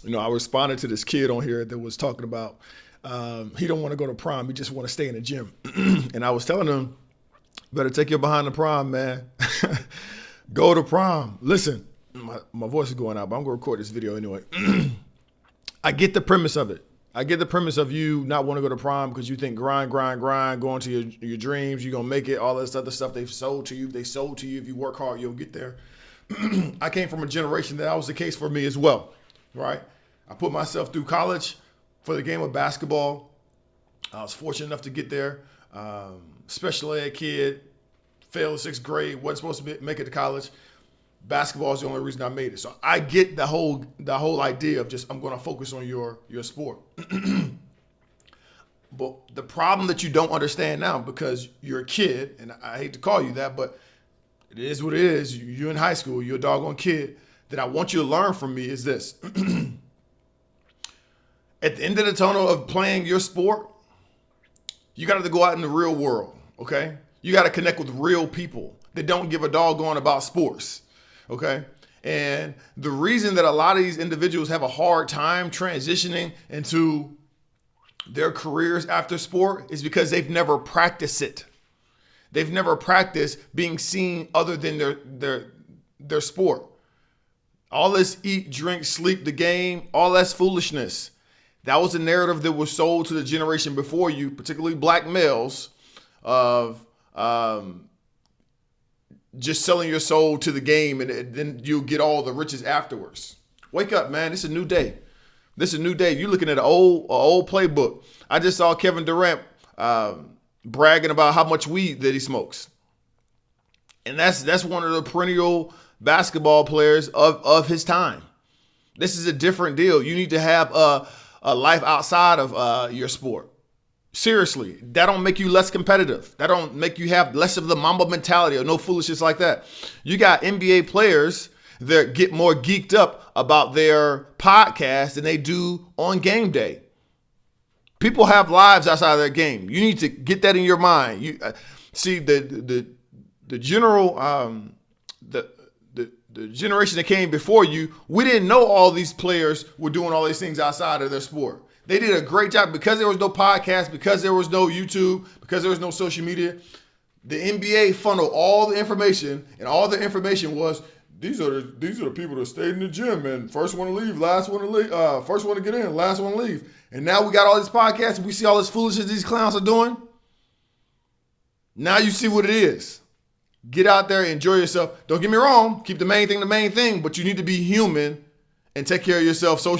I responded to this kid on here that was talking about he don't want to go to prom. He just want to stay in the gym. And I was telling him, better take your behind the prom, man. Go to prom. Listen, my voice is going out, but I'm going to record this video anyway. I get the premise of it. I get the premise of you not want to go to prom because you think grind, going to your dreams, you're going to make it, all this other stuff they've sold to you. They sold to you. If you work hard, you'll get there. I came from a generation that was the case for me as well, right? I put myself through college for the game of basketball. I was fortunate enough to get there. Special ed kid, failed sixth grade, wasn't supposed to make it to college. Basketball is the only reason I made it. So I get the whole idea of just I'm going to focus on your sport. But the problem that you don't understand now, because you're a kid, and I hate to call you that, but it is what it is. You're in high school. You're a doggone kid. That I want you to learn from me is this. At the end of the tunnel of playing your sport, you got to go out in the real world, okay? You got to connect with real people that don't give a doggone about sports, okay? And the reason that a lot of these individuals have a hard time transitioning into their careers after sport is because they've never practiced it. They've never practiced being seen other than their sport. All this eat, drink, sleep, the game, all that's foolishness. That was a narrative that was sold to the generation before you, particularly black males, of just selling your soul to the game and then you'll get all the riches afterwards. Wake up, man. It's a new day. This is a new day. You're looking at an old playbook. I just saw Kevin Durant bragging about how much weed that he smokes. And that's one of the perennial basketball players of his time. This is a different deal. You need to have a life outside of your sport. Seriously, that don't make you less competitive. That don't make you have less of the Mamba mentality or no foolishness like that. You got NBA players that get more geeked up about their podcast than they do on game day. People have lives outside of their game. You need to get that in your mind. You see the general the generation that came before you. We didn't know all these players were doing all these things outside of their sport. They did a great job because there was no podcast, because there was no YouTube, because there was no social media. The NBA funneled all the information, and all the information was these are the people that stayed in the gym and first one to leave, last one to leave, first one to get in, last one to leave. And now we got all these podcasts and we see all this foolishness these clowns are doing. Now you see what it is. Get out there, enjoy yourself. Don't get me wrong, keep the main thing, but you need to be human and take care of yourself socially.